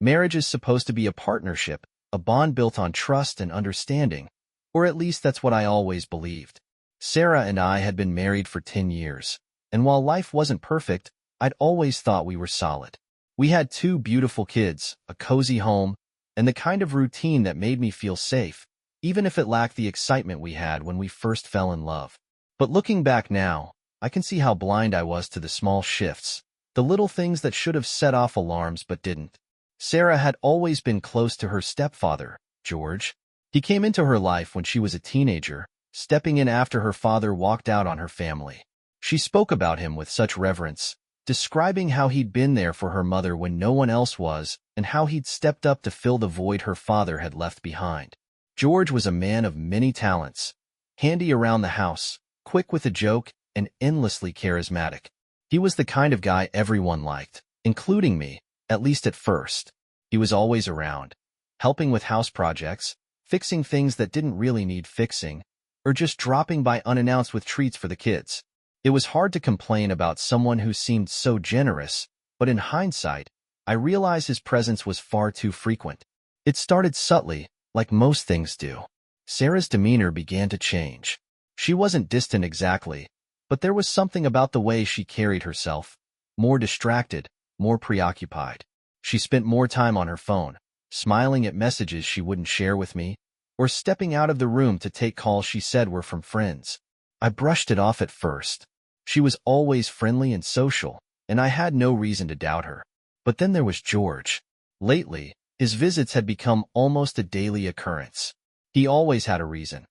Marriage is supposed to be a partnership, a bond built on trust and understanding, or at least that's what I always believed. Sarah and I had been married for 10 years, and while life wasn't perfect, I'd always thought we were solid. We had 2 beautiful kids, a cozy home, and the kind of routine that made me feel safe, even if it lacked the excitement we had when we first fell in love. But looking back now, I can see how blind I was to the small shifts, the little things that should have set off alarms but didn't. Sarah had always been close to her stepfather, George. He came into her life when she was a teenager, stepping in after her father walked out on her family. She spoke about him with such reverence, describing how he'd been there for her mother when no one else was, and how he'd stepped up to fill the void her father had left behind. George was a man of many talents, handy around the house, quick with a joke, and endlessly charismatic. He was the kind of guy everyone liked, including me, at least at first. He was always around, helping with house projects, fixing things that didn't really need fixing, or just dropping by unannounced with treats for the kids. It was hard to complain about someone who seemed so generous, but in hindsight, I realized his presence was far too frequent. It started subtly, like most things do. Sarah's demeanor began to change. She wasn't distant exactly, but there was something about the way she carried herself, more distracted, more preoccupied. She spent more time on her phone, smiling at messages she wouldn't share with me, or stepping out of the room to take calls she said were from friends. I brushed it off at first. She was always friendly and social, and I had no reason to doubt her. But then there was George. Lately, his visits had become almost a daily occurrence. He always had a reason.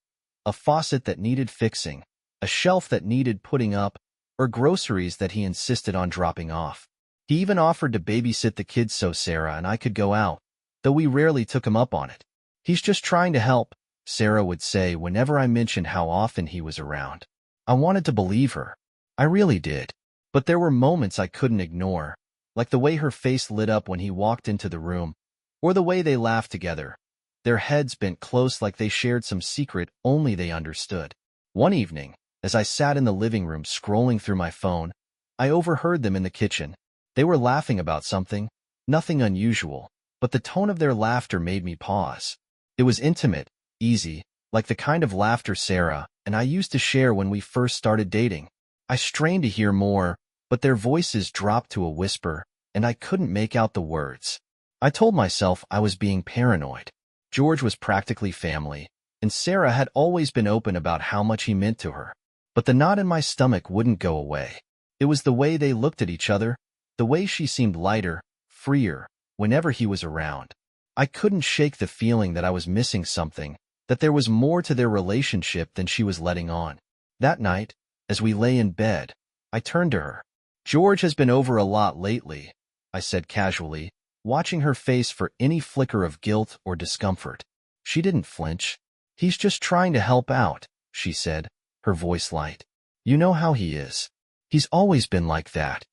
A faucet that needed fixing, a shelf that needed putting up, or groceries that he insisted on dropping off. He even offered to babysit the kids so Sarah and I could go out, though we rarely took him up on it. "He's just trying to help," Sarah would say whenever I mentioned how often he was around. I wanted to believe her. I really did. But there were moments I couldn't ignore, like the way her face lit up when he walked into the room, or the way they laughed together, their heads bent close like they shared some secret only they understood. One evening, as I sat in the living room scrolling through my phone, I overheard them in the kitchen. They were laughing about something, nothing unusual, but the tone of their laughter made me pause. It was intimate, easy, like the kind of laughter Sarah and I used to share when we first started dating. I strained to hear more, but their voices dropped to a whisper, and I couldn't make out the words. I told myself I was being paranoid. George was practically family, and Sarah had always been open about how much he meant to her. But the knot in my stomach wouldn't go away. It was the way they looked at each other, the way she seemed lighter, freer, whenever he was around. I couldn't shake the feeling that I was missing something, that there was more to their relationship than she was letting on. That night, as we lay in bed, I turned to her. "George has been over a lot lately," I said casually, watching her face for any flicker of guilt or discomfort. She didn't flinch. "He's just trying to help out," she said, her voice light. "You know how he is. He's always been like that."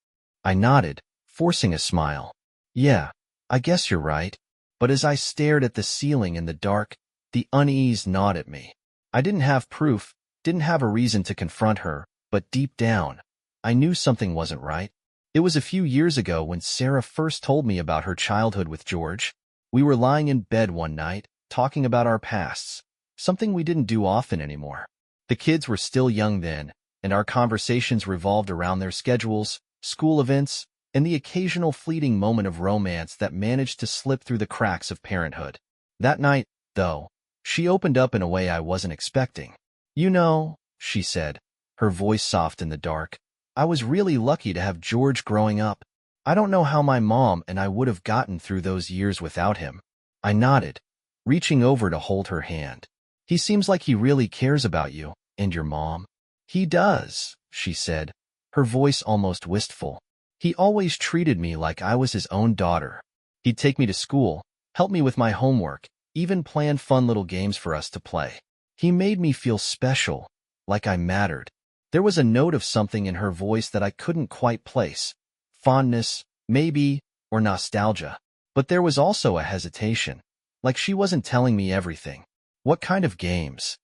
I nodded, forcing a smile. "Yeah, I guess you're right." But as I stared at the ceiling in the dark, the unease gnawed at me. I didn't have proof, didn't have a reason to confront her, but deep down, I knew something wasn't right. It was a few years ago when Sarah first told me about her childhood with George. We were lying in bed one night, talking about our pasts, something we didn't do often anymore. The kids were still young then, and our conversations revolved around their schedules, school events, and the occasional fleeting moment of romance that managed to slip through the cracks of parenthood. That night, though, she opened up in a way I wasn't expecting. "You know," she said, her voice soft in the dark, "I was really lucky to have George growing up. I don't know how my mom and I would have gotten through those years without him." I nodded, reaching over to hold her hand. "He seems like he really cares about you and your mom." "He does," she said, her voice almost wistful. "He always treated me like I was his own daughter. He'd take me to school, help me with my homework, even plan fun little games for us to play. He made me feel special, like I mattered." There was a note of something in her voice that I couldn't quite place. Fondness, maybe, or nostalgia. But there was also a hesitation, like she wasn't telling me everything. "What kind of games?"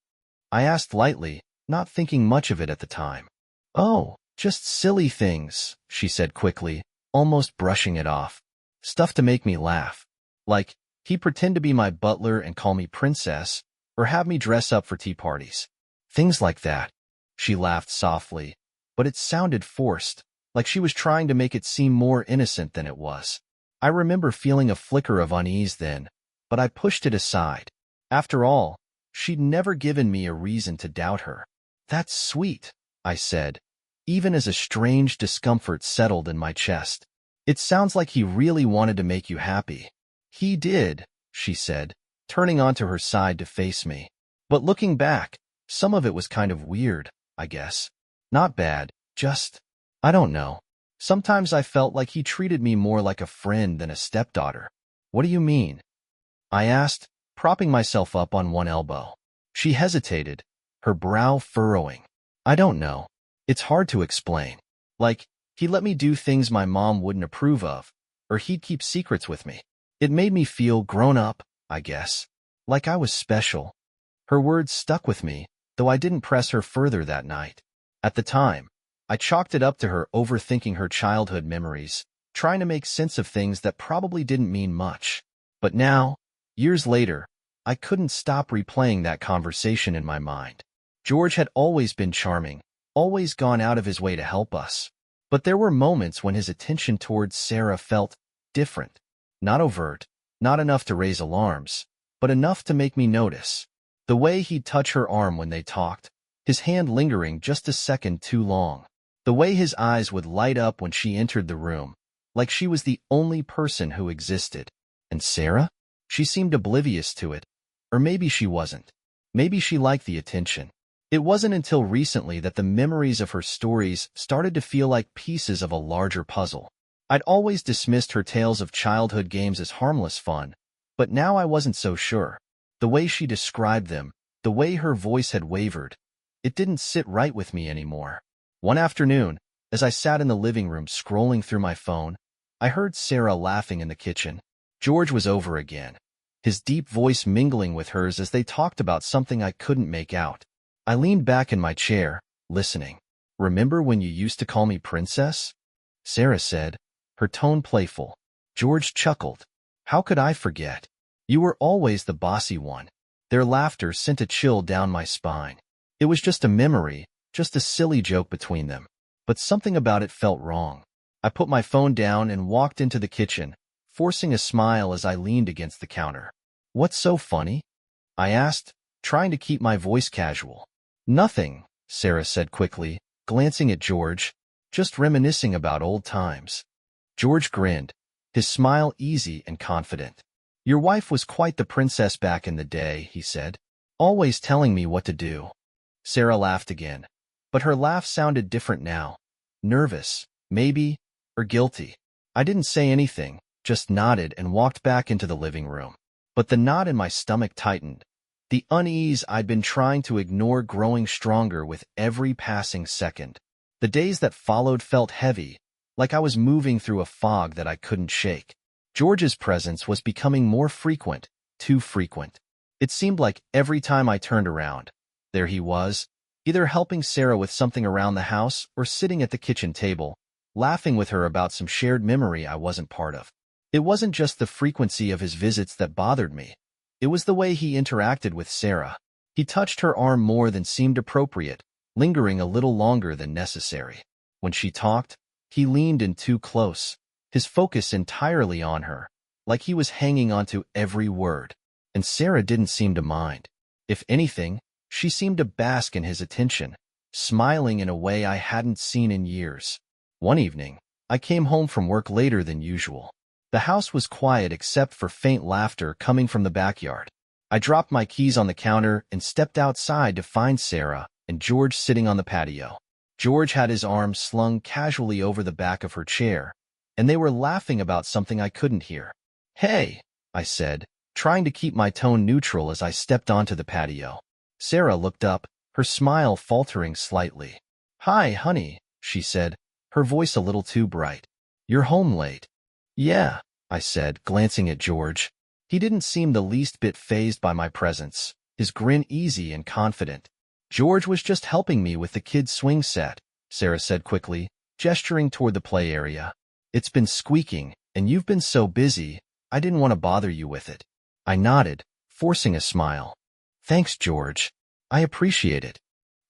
I asked lightly, not thinking much of it at the time. "Oh, just silly things," she said quickly, almost brushing it off. "Stuff to make me laugh." Like, he'd pretend to be my butler and call me princess, or have me dress up for tea parties. Things like that. She laughed softly, but it sounded forced, like she was trying to make it seem more innocent than it was. I remember feeling a flicker of unease then, but I pushed it aside. After all, she'd never given me a reason to doubt her. "That's sweet," I said, even as a strange discomfort settled in my chest. "It sounds like he really wanted to make you happy." "He did," she said, turning onto her side to face me. "But looking back, some of it was kind of weird, I guess. Not bad, just, I don't know. Sometimes I felt like he treated me more like a friend than a stepdaughter." "What do you mean?" I asked, propping myself up on one elbow. She hesitated, her brow furrowing. "I don't know. It's hard to explain. Like, he let me do things my mom wouldn't approve of, or he'd keep secrets with me. It made me feel grown up, I guess. Like I was special." Her words stuck with me, though I didn't press her further that night. At the time, I chalked it up to her overthinking her childhood memories, trying to make sense of things that probably didn't mean much. But now, years later, I couldn't stop replaying that conversation in my mind. George had always been charming, always gone out of his way to help us. But there were moments when his attention towards Sarah felt different. Not overt, not enough to raise alarms, but enough to make me notice. The way he'd touch her arm when they talked, his hand lingering just a second too long. The way his eyes would light up when she entered the room, like she was the only person who existed. And Sarah? She seemed oblivious to it. Or maybe she wasn't. Maybe she liked the attention. It wasn't until recently that the memories of her stories started to feel like pieces of a larger puzzle. I'd always dismissed her tales of childhood games as harmless fun, but now I wasn't so sure. The way she described them, the way her voice had wavered, it didn't sit right with me anymore. One afternoon, as I sat in the living room scrolling through my phone, I heard Sarah laughing in the kitchen. George was over again, his deep voice mingling with hers as they talked about something I couldn't make out. I leaned back in my chair, listening. "Remember when you used to call me princess?" Sarah said, her tone playful. George chuckled. "How could I forget? You were always the bossy one." Their laughter sent a chill down my spine. It was just a memory, just a silly joke between them. But something about it felt wrong. I put my phone down and walked into the kitchen, forcing a smile as I leaned against the counter. "What's so funny?" I asked, trying to keep my voice casual. "Nothing," Sarah said quickly, glancing at George, "just reminiscing about old times." George grinned, his smile easy and confident. "Your wife was quite the princess back in the day," he said, "always telling me what to do." Sarah laughed again, but her laugh sounded different now. Nervous, maybe, or guilty. I didn't say anything, just nodded and walked back into the living room. But the knot in my stomach tightened, the unease I'd been trying to ignore growing stronger with every passing second. The days that followed felt heavy, like I was moving through a fog that I couldn't shake. George's presence was becoming more frequent, too frequent. It seemed like every time I turned around, there he was, either helping Sarah with something around the house or sitting at the kitchen table, laughing with her about some shared memory I wasn't part of. It wasn't just the frequency of his visits that bothered me. It was the way he interacted with Sarah. He touched her arm more than seemed appropriate, lingering a little longer than necessary. When she talked, he leaned in too close, his focus entirely on her, like he was hanging onto every word. And Sarah didn't seem to mind. If anything, she seemed to bask in his attention, smiling in a way I hadn't seen in years. One evening, I came home from work later than usual. The house was quiet except for faint laughter coming from the backyard. I dropped my keys on the counter and stepped outside to find Sarah and George sitting on the patio. George had his arms slung casually over the back of her chair, and they were laughing about something I couldn't hear. "Hey," I said, trying to keep my tone neutral as I stepped onto the patio. Sarah looked up, her smile faltering slightly. "Hi, honey," she said, her voice a little too bright. "You're home late." "Yeah," I said, glancing at George. He didn't seem the least bit fazed by my presence, his grin easy and confident. "George was just helping me with the kids' swing set," Sarah said quickly, gesturing toward the play area. "It's been squeaking, and you've been so busy, I didn't want to bother you with it. I nodded, forcing a smile. Thanks, George. I appreciate it.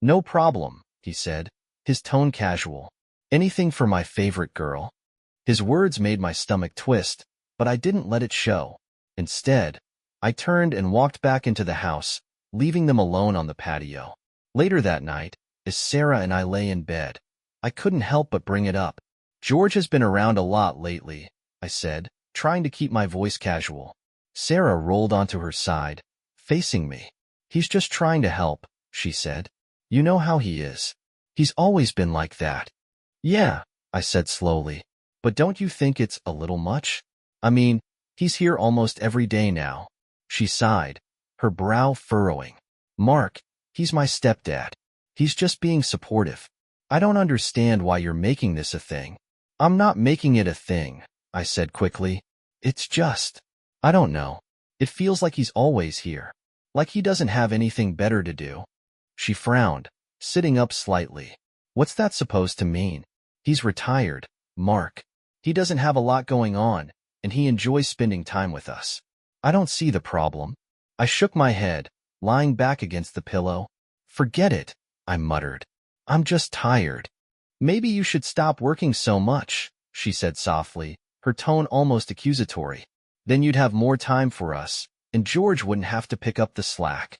No problem, he said, his tone casual. Anything for my favorite girl. His words made my stomach twist, but I didn't let it show. Instead, I turned and walked back into the house, leaving them alone on the patio. Later that night, as Sarah and I lay in bed, I couldn't help but bring it up. George has been around a lot lately, I said, trying to keep my voice casual. Sarah rolled onto her side, facing me. He's just trying to help, she said. You know how he is. He's always been like that. Yeah, I said slowly. But don't you think it's a little much? I mean, he's here almost every day now. She sighed, her brow furrowing. Mark, he's my stepdad. He's just being supportive. I don't understand why you're making this a thing. I'm not making it a thing, I said quickly. It's just, I don't know. It feels like he's always here. Like he doesn't have anything better to do. She frowned, sitting up slightly. What's that supposed to mean? He's retired, Mark. He doesn't have a lot going on, and he enjoys spending time with us. I don't see the problem. I shook my head, lying back against the pillow. Forget it, I muttered. I'm just tired. Maybe you should stop working so much, she said softly, her tone almost accusatory. Then you'd have more time for us, and George wouldn't have to pick up the slack.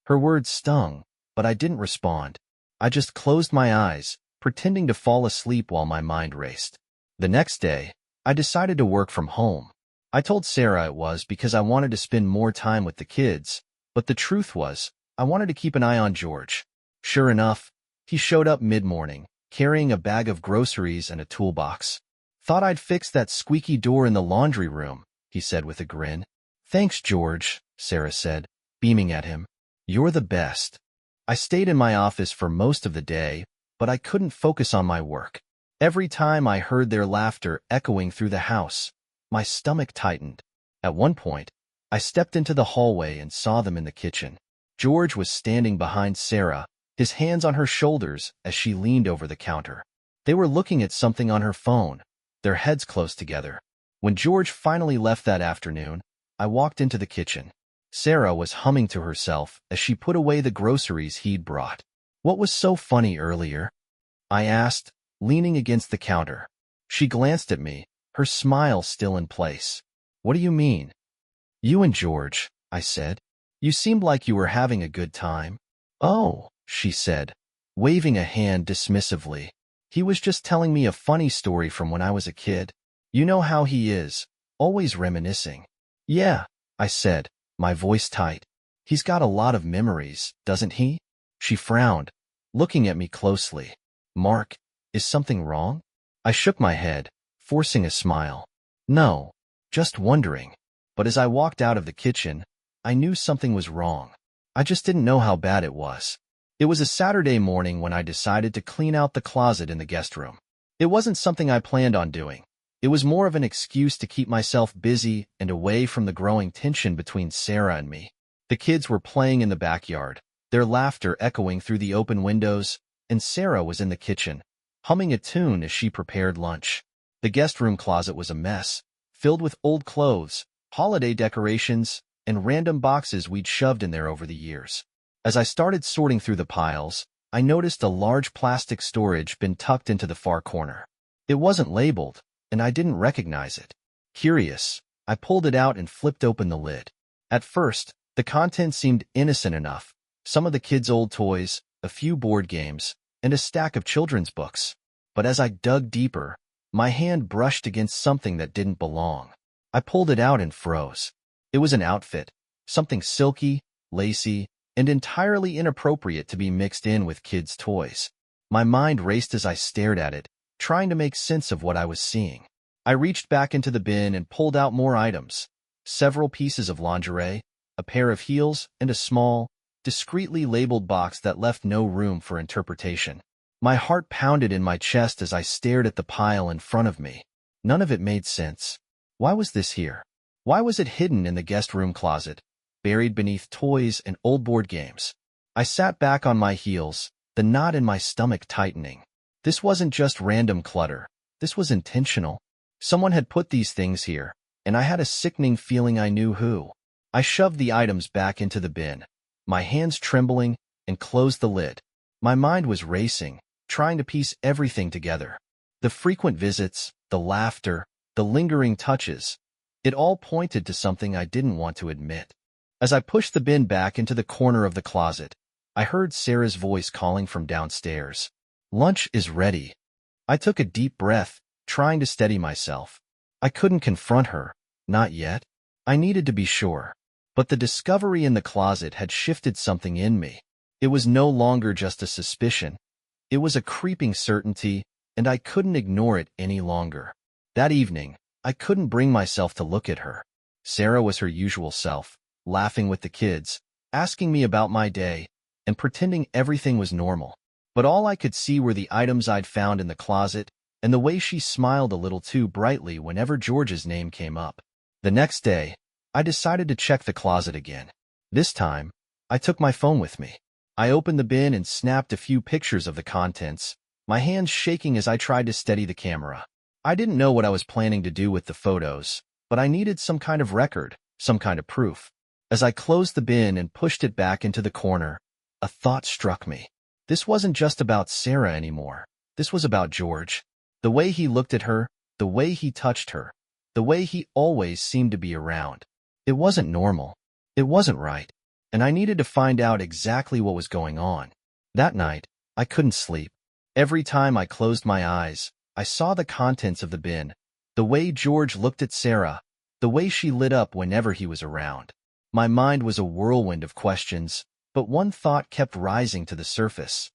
Her words stung, but I didn't respond. I just closed my eyes, pretending to fall asleep while my mind raced. The next day, I decided to work from home. I told Sarah it was because I wanted to spend more time with the kids, but the truth was, I wanted to keep an eye on George. Sure enough, he showed up mid-morning, carrying a bag of groceries and a toolbox. Thought I'd fix that squeaky door in the laundry room, he said with a grin. Thanks, George, Sarah said, beaming at him. You're the best. I stayed in my office for most of the day, but I couldn't focus on my work. Every time I heard their laughter echoing through the house, my stomach tightened. At one point, I stepped into the hallway and saw them in the kitchen. George was standing behind Sarah, his hands on her shoulders as she leaned over the counter. They were looking at something on her phone, their heads close together. When George finally left that afternoon, I walked into the kitchen. Sarah was humming to herself as she put away the groceries he'd brought. What was so funny earlier? I asked, leaning against the counter. She glanced at me, her smile still in place. What do you mean? You and George, I said. You seemed like you were having a good time. Oh, she said, waving a hand dismissively. He was just telling me a funny story from when I was a kid. You know how he is, always reminiscing. Yeah, I said, my voice tight. He's got a lot of memories, doesn't he? She frowned, looking at me closely. Mark, is something wrong? I shook my head, forcing a smile. No, just wondering. But as I walked out of the kitchen, I knew something was wrong. I just didn't know how bad it was. It was a Saturday morning when I decided to clean out the closet in the guest room. It wasn't something I planned on doing. It was more of an excuse to keep myself busy and away from the growing tension between Sarah and me. The kids were playing in the backyard, their laughter echoing through the open windows, and Sarah was in the kitchen, humming a tune as she prepared lunch. The guest room closet was a mess, filled with old clothes, holiday decorations, and random boxes we'd shoved in there over the years. As I started sorting through the piles, I noticed a large plastic storage bin tucked into the far corner. It wasn't labeled, and I didn't recognize it. Curious, I pulled it out and flipped open the lid. At first, the contents seemed innocent enough. Some of the kids' old toys, a few board games, and a stack of children's books. But as I dug deeper, my hand brushed against something that didn't belong. I pulled it out and froze. It was an outfit, something silky, lacy, and entirely inappropriate to be mixed in with kids' toys. My mind raced as I stared at it, trying to make sense of what I was seeing. I reached back into the bin and pulled out more items. Several pieces of lingerie, a pair of heels, and a small, discreetly labeled box that left no room for interpretation. My heart pounded in my chest as I stared at the pile in front of me. None of it made sense. Why was this here? Why was it hidden in the guest room closet, buried beneath toys and old board games? I sat back on my heels, the knot in my stomach tightening. This wasn't just random clutter. This was intentional. Someone had put these things here, and I had a sickening feeling I knew who. I shoved the items back into the bin, my hands trembling, and closed the lid. My mind was racing, trying to piece everything together. The frequent visits, the laughter, the lingering touches, it all pointed to something I didn't want to admit. As I pushed the bin back into the corner of the closet, I heard Sarah's voice calling from downstairs. "Lunch is ready." I took a deep breath, trying to steady myself. I couldn't confront her, not yet. I needed to be sure. But the discovery in the closet had shifted something in me. It was no longer just a suspicion. It was a creeping certainty, and I couldn't ignore it any longer. That evening, I couldn't bring myself to look at her. Sarah was her usual self, laughing with the kids, asking me about my day, and pretending everything was normal. But all I could see were the items I'd found in the closet, and the way she smiled a little too brightly whenever George's name came up. The next day, I decided to check the closet again. This time, I took my phone with me. I opened the bin and snapped a few pictures of the contents, my hands shaking as I tried to steady the camera. I didn't know what I was planning to do with the photos, but I needed some kind of record, some kind of proof. As I closed the bin and pushed it back into the corner, a thought struck me. This wasn't just about Sarah anymore. This was about George. The way he looked at her, the way he touched her, the way he always seemed to be around. It wasn't normal. It wasn't right. And I needed to find out exactly what was going on. That night, I couldn't sleep. Every time I closed my eyes, I saw the contents of the bin, the way George looked at Sarah, the way she lit up whenever he was around. My mind was a whirlwind of questions, but one thought kept rising to the surface.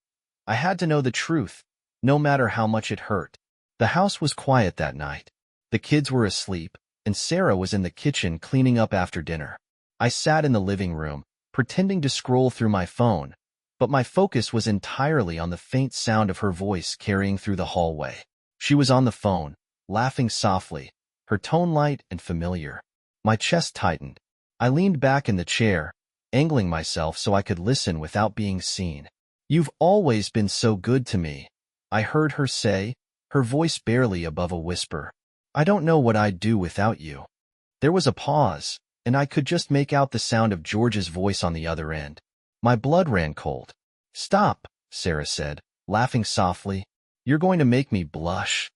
I had to know the truth, no matter how much it hurt. The house was quiet that night. The kids were asleep, and Sarah was in the kitchen cleaning up after dinner. I sat in the living room, pretending to scroll through my phone, but my focus was entirely on the faint sound of her voice carrying through the hallway. She was on the phone, laughing softly, her tone light and familiar. My chest tightened. I leaned back in the chair, angling myself so I could listen without being seen. "You've always been so good to me," I heard her say, her voice barely above a whisper. "I don't know what I'd do without you." There was a pause, and I could just make out the sound of George's voice on the other end. My blood ran cold. "Stop," Sarah said, laughing softly. "You're going to make me blush."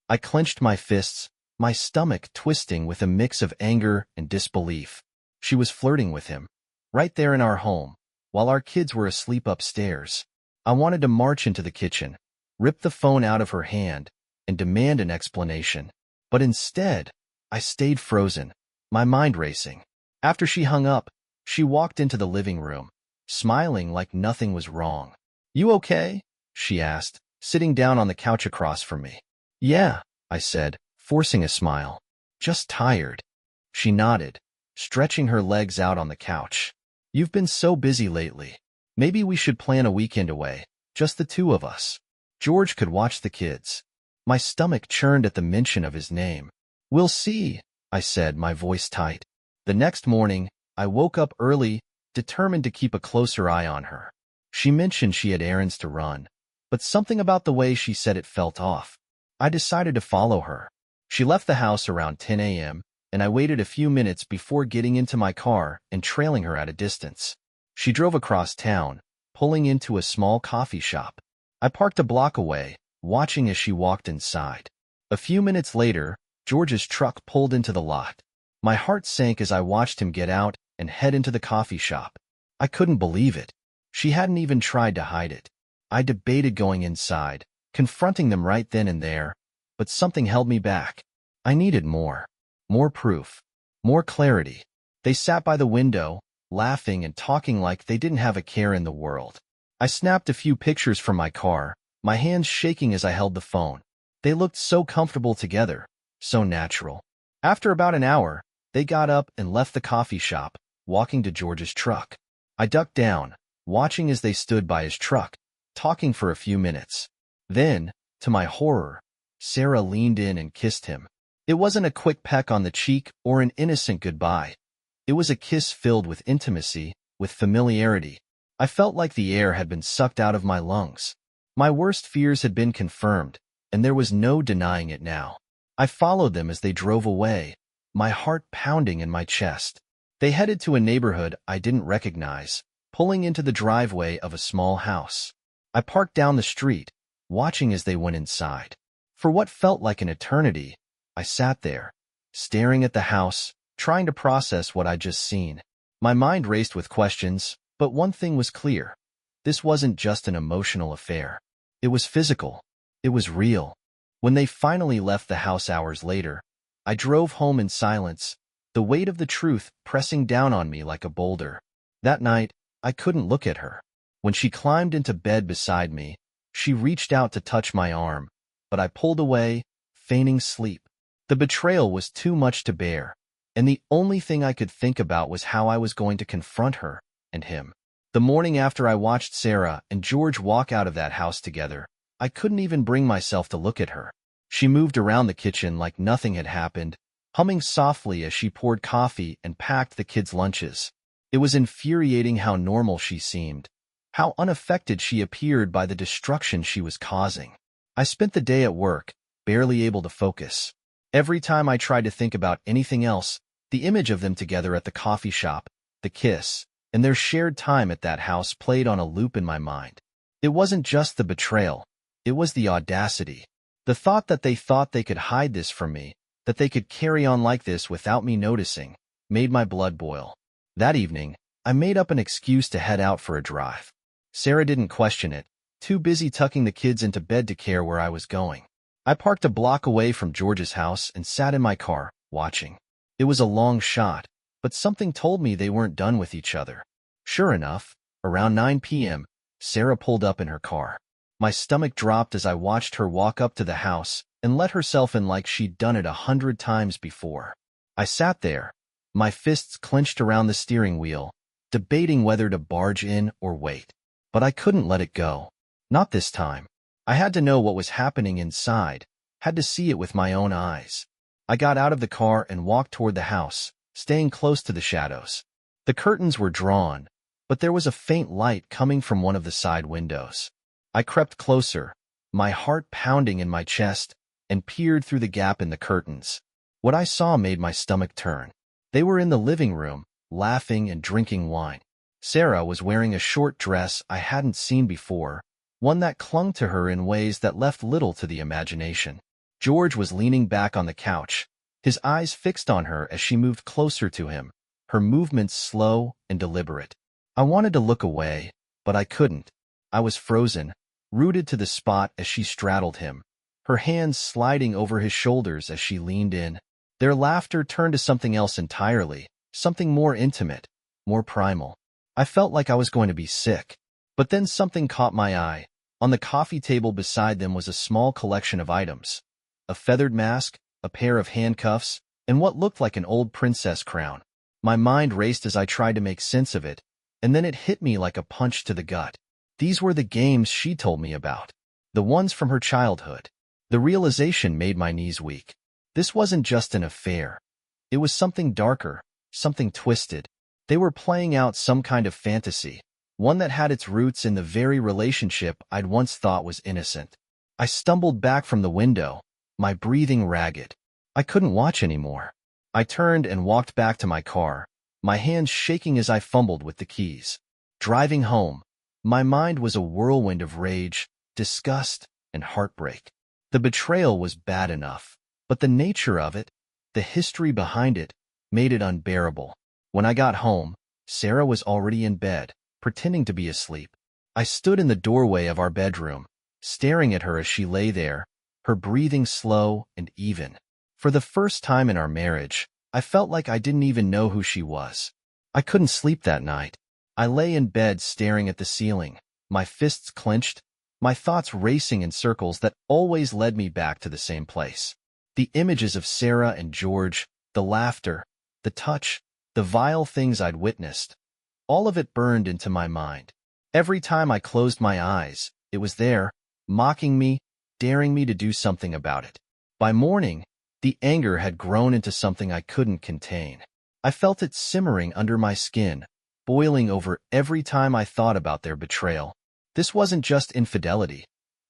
I clenched my fists, my stomach twisting with a mix of anger and disbelief. She was flirting with him, right there in our home, while our kids were asleep upstairs. I wanted to march into the kitchen, rip the phone out of her hand, and demand an explanation. But instead, I stayed frozen, my mind racing. After she hung up, she walked into the living room, smiling like nothing was wrong. "You okay?" she asked, sitting down on the couch across from me. "Yeah," I said, forcing a smile. "Just tired." She nodded, stretching her legs out on the couch. "You've been so busy lately. Maybe we should plan a weekend away, just the two of us. George could watch the kids." My stomach churned at the mention of his name. "We'll see," I said, my voice tight. The next morning, I woke up early, determined to keep a closer eye on her. She mentioned she had errands to run, but something about the way she said it felt off. I decided to follow her. She left the house around 10 a.m., and I waited a few minutes before getting into my car and trailing her at a distance. She drove across town, pulling into a small coffee shop. I parked a block away, watching as she walked inside. A few minutes later, George's truck pulled into the lot. My heart sank as I watched him get out and head into the coffee shop. I couldn't believe it. She hadn't even tried to hide it. I debated going inside, confronting them right then and there, but something held me back. I needed more. More proof. More clarity. They sat by the window, laughing and talking like they didn't have a care in the world. I snapped a few pictures from my car, my hands shaking as I held the phone. They looked so comfortable together, so natural. After about an hour, they got up and left the coffee shop, walking to George's truck. I ducked down, watching as they stood by his truck, talking for a few minutes. Then, to my horror, Sarah leaned in and kissed him. It wasn't a quick peck on the cheek or an innocent goodbye. It was a kiss filled with intimacy, with familiarity. I felt like the air had been sucked out of my lungs. My worst fears had been confirmed, and there was no denying it now. I followed them as they drove away, my heart pounding in my chest. They headed to a neighborhood I didn't recognize, pulling into the driveway of a small house. I parked down the street, watching as they went inside. For what felt like an eternity, I sat there, staring at the house, trying to process what I'd just seen. My mind raced with questions, but one thing was clear. This wasn't just an emotional affair. It was physical. It was real. When they finally left the house hours later, I drove home in silence, the weight of the truth pressing down on me like a boulder. That night, I couldn't look at her. When she climbed into bed beside me, she reached out to touch my arm, but I pulled away, feigning sleep. The betrayal was too much to bear, and the only thing I could think about was how I was going to confront her and him. The morning after I watched Sarah and George walk out of that house together, I couldn't even bring myself to look at her. She moved around the kitchen like nothing had happened, humming softly as she poured coffee and packed the kids' lunches. It was infuriating how normal she seemed, how unaffected she appeared by the destruction she was causing. I spent the day at work, barely able to focus. Every time I tried to think about anything else, the image of them together at the coffee shop, the kiss, and their shared time at that house played on a loop in my mind. It wasn't just the betrayal. It was the audacity. The thought they could hide this from me, that they could carry on like this without me noticing, made my blood boil. That evening, I made up an excuse to head out for a drive. Sarah didn't question it, too busy tucking the kids into bed to care where I was going. I parked a block away from George's house and sat in my car, watching. It was a long shot, but something told me they weren't done with each other. Sure enough, around 9 p.m., Sarah pulled up in her car. My stomach dropped as I watched her walk up to the house and let herself in like she'd done it 100 times before. I sat there, my fists clenched around the steering wheel, debating whether to barge in or wait. But I couldn't let it go. Not this time. I had to know what was happening inside, had to see it with my own eyes. I got out of the car and walked toward the house, staying close to the shadows. The curtains were drawn, but there was a faint light coming from one of the side windows. I crept closer, my heart pounding in my chest, and peered through the gap in the curtains. What I saw made my stomach turn. They were in the living room, laughing and drinking wine. Sarah was wearing a short dress I hadn't seen before, one that clung to her in ways that left little to the imagination. George was leaning back on the couch, his eyes fixed on her as she moved closer to him, her movements slow and deliberate. I wanted to look away, but I couldn't. I was frozen, rooted to the spot as she straddled him, her hands sliding over his shoulders as she leaned in. Their laughter turned to something else entirely, something more intimate, more primal. I felt like I was going to be sick. But then something caught my eye. On the coffee table beside them was a small collection of items. A feathered mask, a pair of handcuffs, and what looked like an old princess crown. My mind raced as I tried to make sense of it, and then it hit me like a punch to the gut. These were the games she told me about, the ones from her childhood. The realization made my knees weak. This wasn't just an affair. It was something darker, something twisted. They were playing out some kind of fantasy, one that had its roots in the very relationship I'd once thought was innocent. I stumbled back from the window, my breathing ragged. I couldn't watch anymore. I turned and walked back to my car, my hands shaking as I fumbled with the keys. Driving home, my mind was a whirlwind of rage, disgust, and heartbreak. The betrayal was bad enough, but the nature of it, the history behind it, made it unbearable. When I got home, Sarah was already in bed, pretending to be asleep. I stood in the doorway of our bedroom, staring at her as she lay there, her breathing slow and even. For the first time in our marriage, I felt like I didn't even know who she was. I couldn't sleep that night. I lay in bed staring at the ceiling, my fists clenched, my thoughts racing in circles that always led me back to the same place. The images of Sarah and George, the laughter, the touch, the vile things I'd witnessed, all of it burned into my mind. Every time I closed my eyes, it was there, mocking me, daring me to do something about it. By morning, the anger had grown into something I couldn't contain. I felt it simmering under my skin, boiling over every time I thought about their betrayal. This wasn't just infidelity.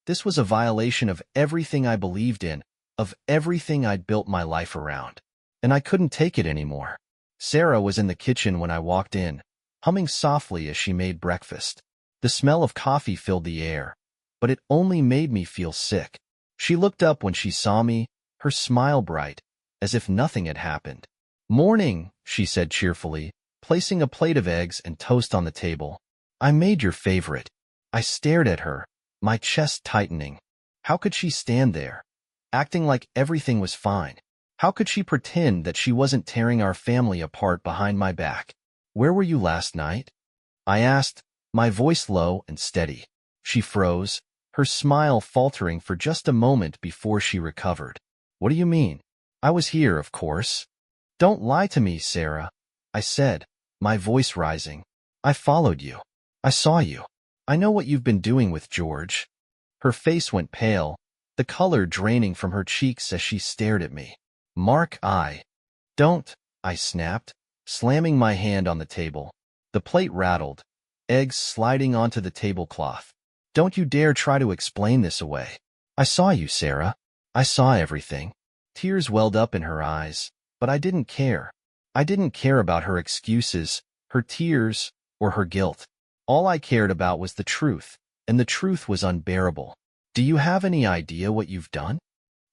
This was a violation of everything I believed in, of everything I'd built my life around. and I couldn't take it anymore. Sarah was in the kitchen when I walked in, humming softly as she made breakfast. The smell of coffee filled the air, but it only made me feel sick. She looked up when she saw me, her smile bright, as if nothing had happened. "Morning," she said cheerfully, placing a plate of eggs and toast on the table. "I made your favorite." I stared at her, my chest tightening. How could she stand there, acting like everything was fine? How could she pretend that she wasn't tearing our family apart behind my back? "Where were you last night?" I asked, my voice low and steady. She froze, her smile faltering for just a moment before she recovered. "What do you mean?" "I was here, of course." "Don't lie to me, Sarah," I said, my voice rising. "I followed you. I saw you. I know what you've been doing with George." Her face went pale, the color draining from her cheeks as she stared at me. "Mark, don't," I snapped, slamming my hand on the table. The plate rattled, eggs sliding onto the tablecloth. "Don't you dare try to explain this away. I saw you, Sarah. I saw everything." Tears welled up in her eyes, but I didn't care. I didn't care about her excuses, her tears, or her guilt. All I cared about was the truth, and the truth was unbearable. "Do you have any idea what you've done?"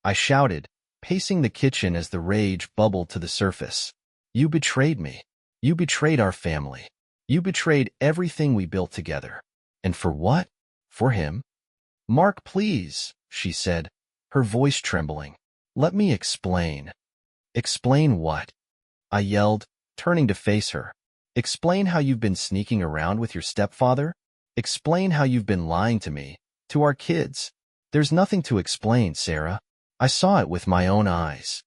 I shouted, pacing the kitchen as the rage bubbled to the surface. "You betrayed me. You betrayed our family. You betrayed everything we built together. And for what? For him?" "Mark, please," she said, her voice trembling. "Let me explain." "Explain what?" I yelled, turning to face her. "Explain how you've been sneaking around with your stepfather? Explain how you've been lying to me, to our kids." "There's nothing to explain, Sarah. I saw it with my own eyes."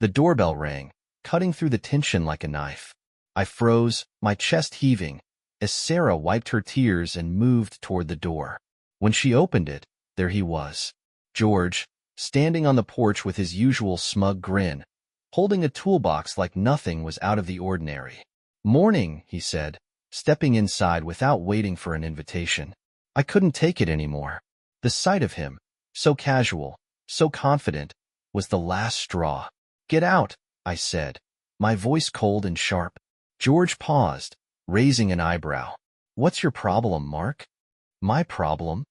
The doorbell rang, cutting through the tension like a knife. I froze, my chest heaving, as Sarah wiped her tears and moved toward the door. When she opened it, there he was, George, standing on the porch with his usual smug grin, holding a toolbox like nothing was out of the ordinary. "Morning," he said, stepping inside without waiting for an invitation. I couldn't take it anymore. The sight of him, so casual, so confident, was the last straw. "Get out," I said, my voice cold and sharp. George paused, raising an eyebrow. "What's your problem, Mark?" "My problem?"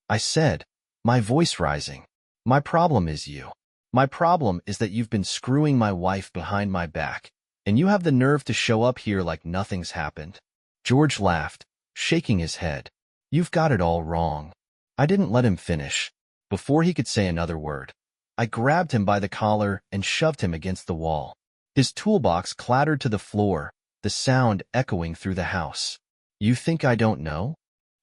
I said, my voice rising. "My problem is you. My problem is that you've been screwing my wife behind my back, and you have the nerve to show up here like nothing's happened." George laughed, shaking his head. "You've got it all wrong." I didn't let him finish. Before he could say another word, I grabbed him by the collar and shoved him against the wall. His toolbox clattered to the floor, the sound echoing through the house. "You think I don't know?"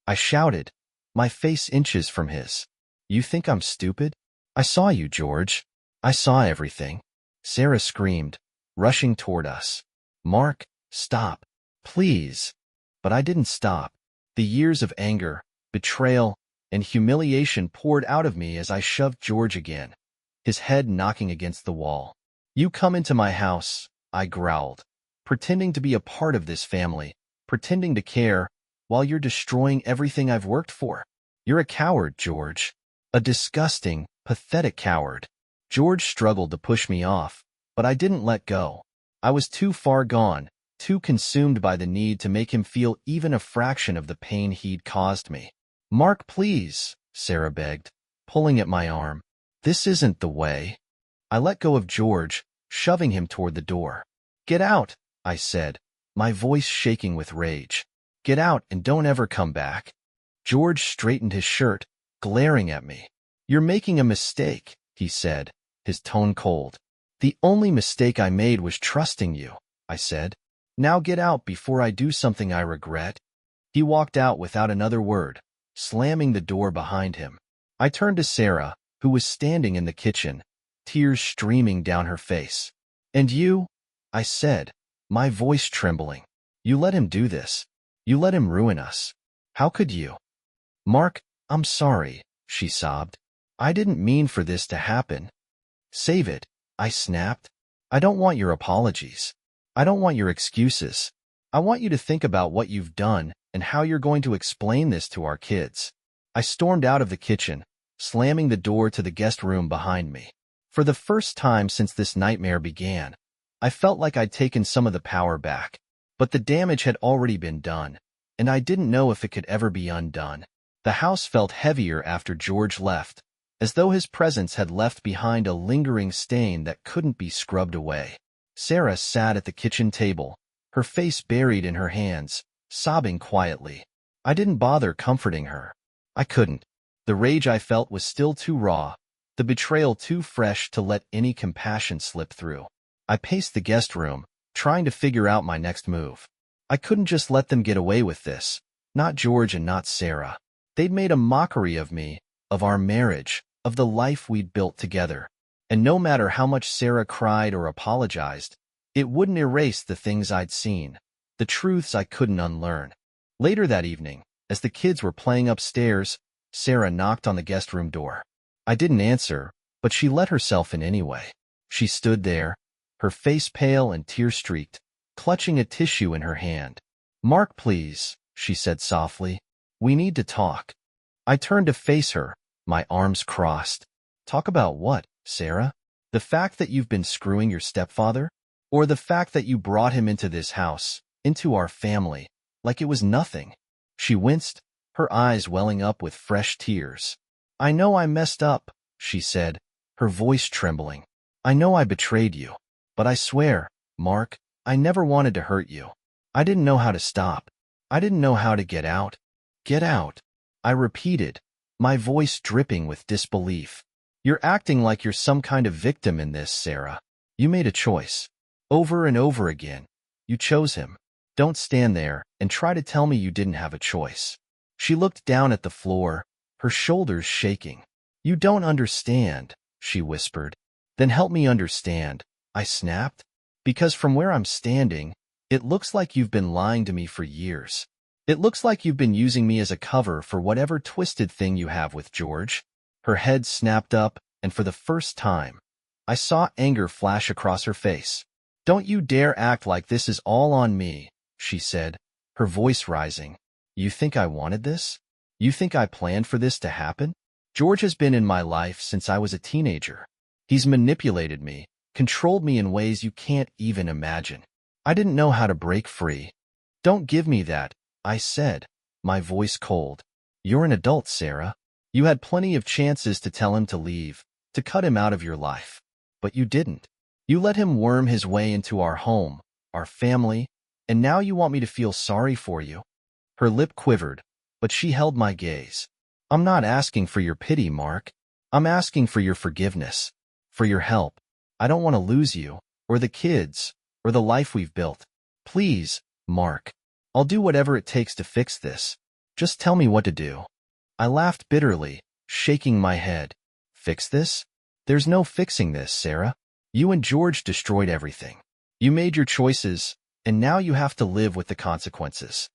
I shouted, my face inches from his. "You think I'm stupid? I saw you, George. I saw everything." Sarah screamed, rushing toward us. "Mark, stop. Please." But I didn't stop. The years of anger, betrayal, and humiliation poured out of me as I shoved George again, his head knocking against the wall. "You come into my house," I growled, "pretending to be a part of this family, pretending to care, while you're destroying everything I've worked for. You're a coward, George. A disgusting, pathetic coward." George struggled to push me off, but I didn't let go. I was too far gone, too consumed by the need to make him feel even a fraction of the pain he'd caused me. "Mark, please," Sarah begged, pulling at my arm. "This isn't the way." I let go of George, shoving him toward the door. "Get out," I said, my voice shaking with rage. "Get out and don't ever come back." George straightened his shirt, glaring at me. "You're making a mistake," he said, his tone cold. "The only mistake I made was trusting you," I said. "Now get out before I do something I regret." He walked out without another word, slamming the door behind him. I turned to Sarah, who was standing in the kitchen, tears streaming down her face. "And you?" I said, my voice trembling. "You let him do this. You let him ruin us. How could you?" "Mark, I'm sorry," she sobbed. "I didn't mean for this to happen." "Save it," I snapped. "I don't want your apologies. I don't want your excuses. I want you to think about what you've done and how you're going to explain this to our kids." I stormed out of the kitchen, slamming the door to the guest room behind me. For the first time since this nightmare began, I felt like I'd taken some of the power back, but the damage had already been done, and I didn't know if it could ever be undone. The house felt heavier after George left, as though his presence had left behind a lingering stain that couldn't be scrubbed away. Sarah sat at the kitchen table, her face buried in her hands, sobbing quietly. I didn't bother comforting her. I couldn't. The rage I felt was still too raw, the betrayal too fresh to let any compassion slip through. I paced the guest room, trying to figure out my next move. I couldn't just let them get away with this. Not George and not Sarah. They'd made a mockery of me, of our marriage, of the life we'd built together. And no matter how much Sarah cried or apologized, it wouldn't erase the things I'd seen, the truths I couldn't unlearn. Later that evening, as the kids were playing upstairs, Sarah knocked on the guest room door. I didn't answer, but she let herself in anyway. She stood there, her face pale and tear-streaked, clutching a tissue in her hand. "Mark, please," she said softly. "We need to talk." I turned to face her, my arms crossed. "Talk about what, Sarah? The fact that you've been screwing your stepfather? Or the fact that you brought him into this house, into our family, like it was nothing?" She winced, her eyes welling up with fresh tears. "I know I messed up," she said, her voice trembling. "I know I betrayed you. But I swear, Mark, I never wanted to hurt you. I didn't know how to stop. I didn't know how to get out." "Get out," I repeated, my voice dripping with disbelief. "You're acting like you're some kind of victim in this, Sarah. You made a choice. Over and over again. You chose him. Don't stand there and try to tell me you didn't have a choice." She looked down at the floor, her shoulders shaking. "You don't understand," she whispered. "Then help me understand," I snapped. "Because from where I'm standing, it looks like you've been lying to me for years. It looks like you've been using me as a cover for whatever twisted thing you have with George." Her head snapped up, and for the first time, I saw anger flash across her face. "Don't you dare act like this is all on me," she said, her voice rising. "You think I wanted this? You think I planned for this to happen? George has been in my life since I was a teenager. He's manipulated me, controlled me in ways you can't even imagine. I didn't know how to break free." "Don't give me that," I said, my voice cold. "You're an adult, Sarah. You had plenty of chances to tell him to leave, to cut him out of your life. But you didn't. You let him worm his way into our home, our family, and now you want me to feel sorry for you?" Her lip quivered, but she held my gaze. "I'm not asking for your pity, Mark. I'm asking for your forgiveness, for your help. I don't want to lose you, or the kids, or the life we've built. Please, Mark. I'll do whatever it takes to fix this. Just tell me what to do." I laughed bitterly, shaking my head. "Fix this? There's no fixing this, Sarah. You and George destroyed everything. You made your choices, and now you have to live with the consequences."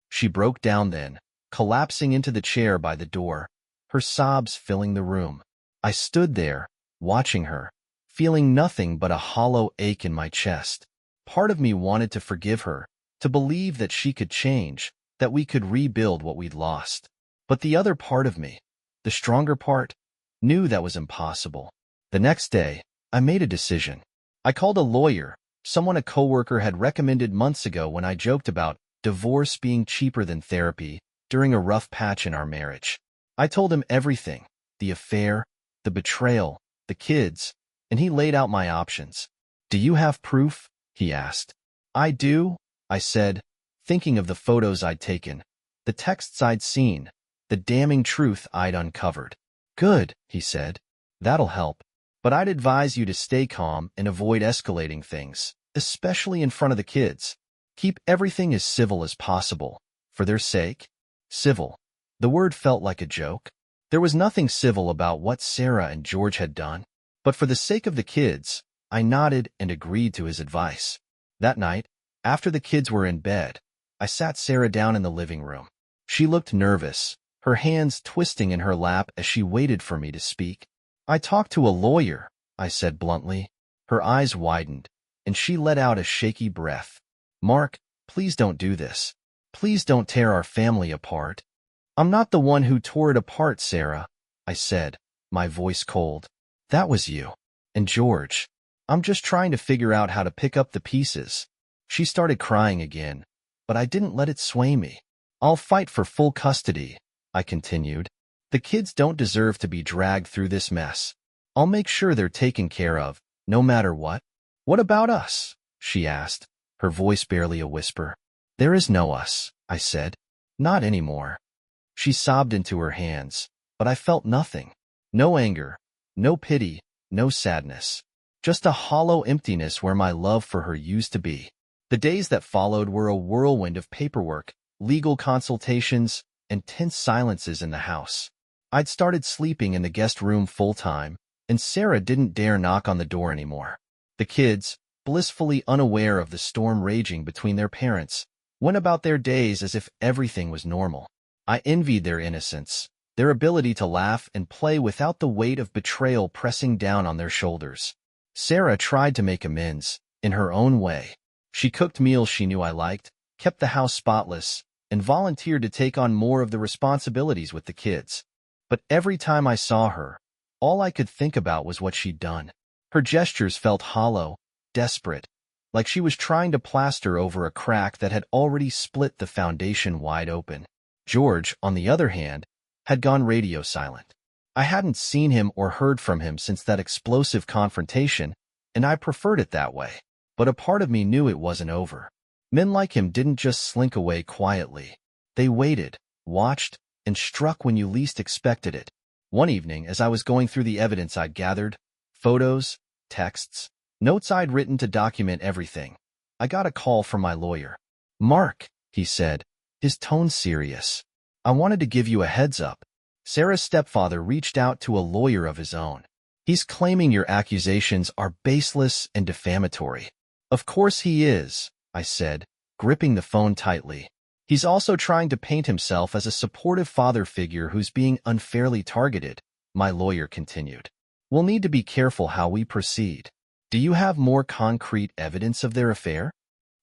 She broke down then, collapsing into the chair by the door, her sobs filling the room. I stood there, watching her, feeling nothing but a hollow ache in my chest. Part of me wanted to forgive her, to believe that she could change, that we could rebuild what we'd lost. But the other part of me, the stronger part, knew that was impossible. The next day, I made a decision. I called a lawyer, someone a coworker had recommended months ago when I joked about divorce being cheaper than therapy during a rough patch in our marriage. I told him everything, the affair, the betrayal, the kids, and he laid out my options. "Do you have proof?" he asked. "I do," I said, thinking of the photos I'd taken, the texts I'd seen, the damning truth I'd uncovered. "Good," he said. "That'll help. But I'd advise you to stay calm and avoid escalating things, especially in front of the kids. Keep everything as civil as possible, for their sake." Civil. The word felt like a joke. There was nothing civil about what Sarah and George had done. But for the sake of the kids, I nodded and agreed to his advice. That night, after the kids were in bed, I sat Sarah down in the living room. She looked nervous, her hands twisting in her lap as she waited for me to speak. "I talked to a lawyer," I said bluntly. Her eyes widened, and she let out a shaky breath. "Mark, please don't do this. Please don't tear our family apart." "I'm not the one who tore it apart, Sarah," I said, my voice cold. "That was you. And George. I'm just trying to figure out how to pick up the pieces. She started crying again, but I didn't let it sway me. I'll fight for full custody, I continued. The kids don't deserve to be dragged through this mess. I'll make sure they're taken care of, no matter what. What about us? She asked, her voice barely a whisper. There is no us, I said. Not anymore. She sobbed into her hands, but I felt nothing. No anger, no pity, no sadness. Just a hollow emptiness where my love for her used to be. The days that followed were a whirlwind of paperwork, legal consultations, and tense silences in the house. I'd started sleeping in the guest room full-time, and Sarah didn't dare knock on the door anymore. The kids, blissfully unaware of the storm raging between their parents, went about their days as if everything was normal. I envied their innocence, their ability to laugh and play without the weight of betrayal pressing down on their shoulders. Sarah tried to make amends, in her own way. She cooked meals she knew I liked, kept the house spotless, and volunteered to take on more of the responsibilities with the kids. But every time I saw her, all I could think about was what she'd done. Her gestures felt hollow, desperate, like she was trying to plaster over a crack that had already split the foundation wide open. George, on the other hand, had gone radio silent. I hadn't seen him or heard from him since that explosive confrontation, and I preferred it that way. But a part of me knew it wasn't over. Men like him didn't just slink away quietly. They waited, watched, and struck when you least expected it. One evening, as I was going through the evidence I'd gathered, photos, texts, notes I'd written to document everything, I got a call from my lawyer. "Mark," he said, his tone serious. "I wanted to give you a heads up. Sarah's stepfather reached out to a lawyer of his own. He's claiming your accusations are baseless and defamatory." "Of course he is," I said, gripping the phone tightly. "He's also trying to paint himself as a supportive father figure who's being unfairly targeted," my lawyer continued. "We'll need to be careful how we proceed. Do you have more concrete evidence of their affair?"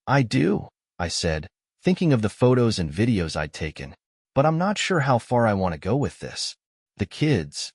"I do," I said, thinking of the photos and videos I'd taken. "But I'm not sure how far I want to go with this. The kids."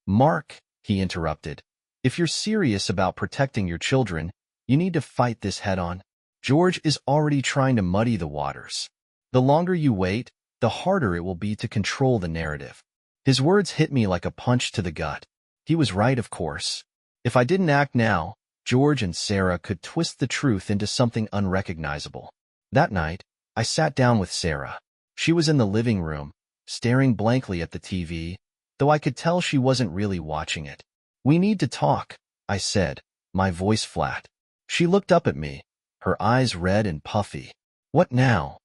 "Mark," he interrupted, "if you're serious about protecting your children, you need to fight this head-on. George is already trying to muddy the waters. The longer you wait, the harder it will be to control the narrative." His words hit me like a punch to the gut. He was right, of course. If I didn't act now, George and Sarah could twist the truth into something unrecognizable. That night, I sat down with Sarah. She was in the living room, staring blankly at the TV, though I could tell she wasn't really watching it. "We need to talk," I said, my voice flat. She looked up at me, her eyes red and puffy. "What now?"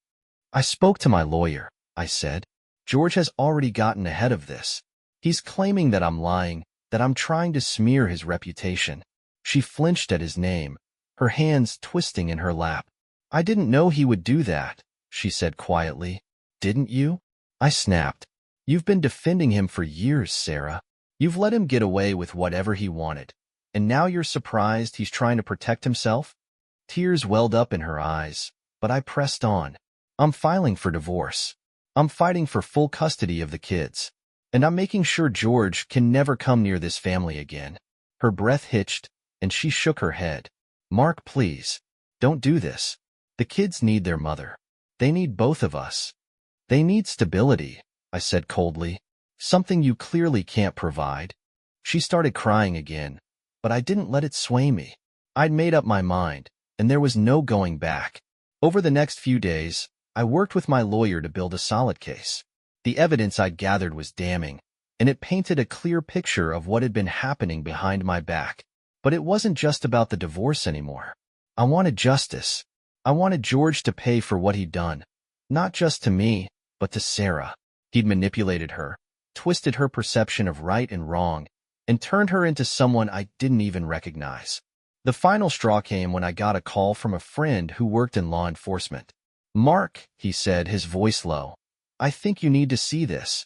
"I spoke to my lawyer," I said. "George has already gotten ahead of this. He's claiming that I'm lying, that I'm trying to smear his reputation." She flinched at his name, her hands twisting in her lap. "I didn't know he would do that," she said quietly. "Didn't you?" I snapped. "You've been defending him for years, Sarah. You've let him get away with whatever he wanted, and now you're surprised he's trying to protect himself?" Tears welled up in her eyes, but I pressed on. "I'm filing for divorce. I'm fighting for full custody of the kids. And I'm making sure George can never come near this family again." Her breath hitched, and she shook her head. "Mark, please, don't do this. The kids need their mother. They need both of us. They need stability," I said coldly. "Something you clearly can't provide." She started crying again, but I didn't let it sway me. I'd made up my mind, and there was no going back. Over the next few days, I worked with my lawyer to build a solid case. The evidence I'd gathered was damning, and it painted a clear picture of what had been happening behind my back. But it wasn't just about the divorce anymore. I wanted justice. I wanted George to pay for what he'd done, not just to me, but to Sarah. He'd manipulated her, twisted her perception of right and wrong, and turned her into someone I didn't even recognize. The final straw came when I got a call from a friend who worked in law enforcement. "Mark," he said, his voice low, "I think you need to see this."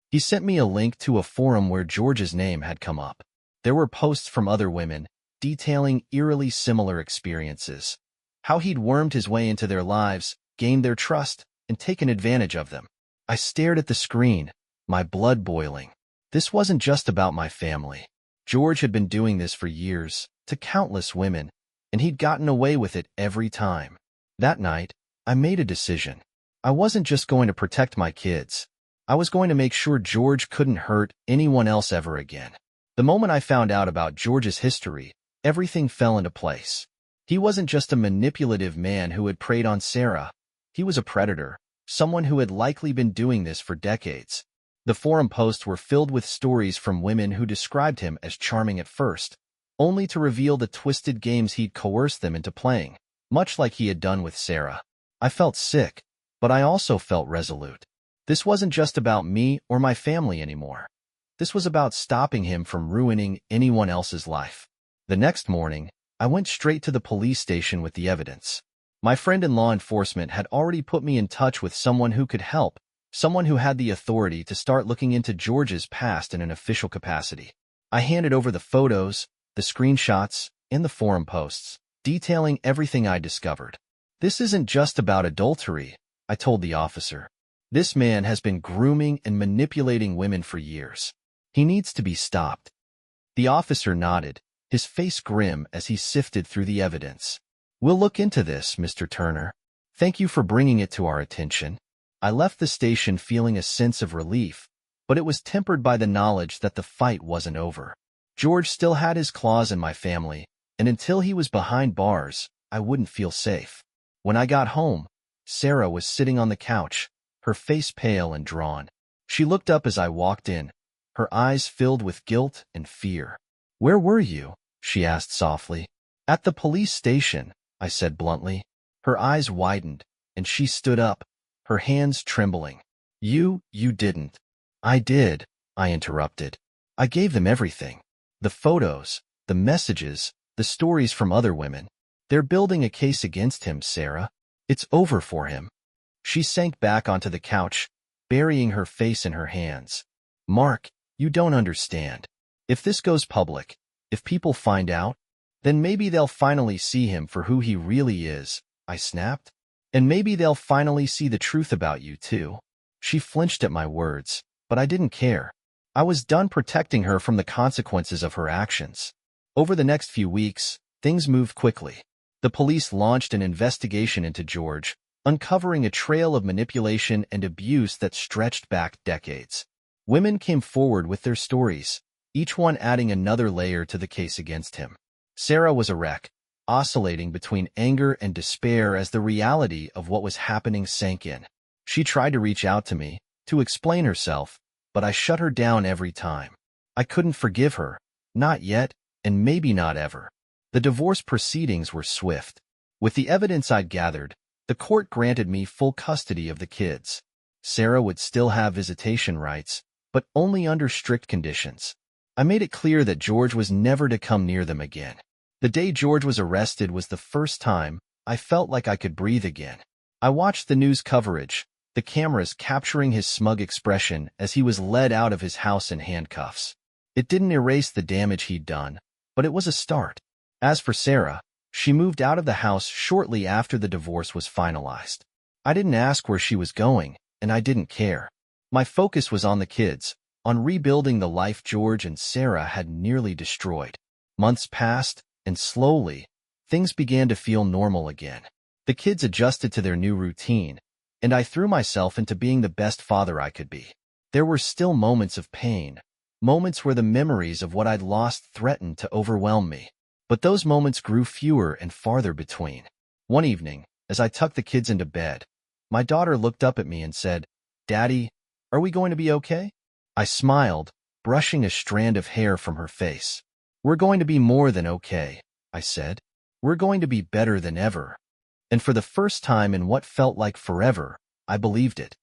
He sent me a link to a forum where George's name had come up. There were posts from other women, detailing eerily similar experiences. How he'd wormed his way into their lives, gained their trust, and taken advantage of them. I stared at the screen, my blood boiling. This wasn't just about my family. George had been doing this for years, to countless women, and he'd gotten away with it every time. That night, I made a decision. I wasn't just going to protect my kids. I was going to make sure George couldn't hurt anyone else ever again. The moment I found out about George's history, everything fell into place. He wasn't just a manipulative man who had preyed on Sarah. He was a predator, someone who had likely been doing this for decades. The forum posts were filled with stories from women who described him as charming at first, only to reveal the twisted games he'd coerced them into playing, much like he had done with Sarah. I felt sick, but I also felt resolute. This wasn't just about me or my family anymore. This was about stopping him from ruining anyone else's life. The next morning, I went straight to the police station with the evidence. My friend in law enforcement had already put me in touch with someone who could help, someone who had the authority to start looking into George's past in an official capacity. I handed over the photos, the screenshots, and the forum posts, detailing everything I discovered. This isn't just about adultery, I told the officer. This man has been grooming and manipulating women for years. He needs to be stopped. The officer nodded, his face grim as he sifted through the evidence. We'll look into this, Mr. Turner. Thank you for bringing it to our attention. I left the station feeling a sense of relief, but it was tempered by the knowledge that the fight wasn't over. George still had his claws in my family, and until he was behind bars, I wouldn't feel safe. When I got home, Sarah was sitting on the couch, her face pale and drawn. She looked up as I walked in, her eyes filled with guilt and fear. "Where were you?" she asked softly. "At the police station," I said bluntly. Her eyes widened, and she stood up, her hands trembling. You didn't." "I did," I interrupted. "I gave them everything. The photos, the messages, the stories from other women. They're building a case against him, Sarah. It's over for him." She sank back onto the couch, burying her face in her hands. "Mark, you don't understand. If this goes public, if people find out, then maybe they'll finally see him for who he really is," I snapped. "And maybe they'll finally see the truth about you, too." She flinched at my words, but I didn't care. I was done protecting her from the consequences of her actions. Over the next few weeks, things moved quickly. The police launched an investigation into George, uncovering a trail of manipulation and abuse that stretched back decades. Women came forward with their stories, each one adding another layer to the case against him. Sarah was a wreck, oscillating between anger and despair as the reality of what was happening sank in. She tried to reach out to me, to explain herself, but I shut her down every time. I couldn't forgive her, not yet, and maybe not ever. The divorce proceedings were swift. With the evidence I'd gathered, the court granted me full custody of the kids. Sarah would still have visitation rights, but only under strict conditions. I made it clear that George was never to come near them again. The day George was arrested was the first time I felt like I could breathe again. I watched the news coverage, the cameras capturing his smug expression as he was led out of his house in handcuffs. It didn't erase the damage he'd done, but it was a start. As for Sarah, she moved out of the house shortly after the divorce was finalized. I didn't ask where she was going, and I didn't care. My focus was on the kids, on rebuilding the life George and Sarah had nearly destroyed. Months passed, and slowly, things began to feel normal again. The kids adjusted to their new routine, and I threw myself into being the best father I could be. There were still moments of pain, moments where the memories of what I'd lost threatened to overwhelm me. But those moments grew fewer and farther between. One evening, as I tucked the kids into bed, my daughter looked up at me and said, "Daddy, are we going to be okay?" I smiled, brushing a strand of hair from her face. "We're going to be more than okay," I said. "We're going to be better than ever." And for the first time in what felt like forever, I believed it.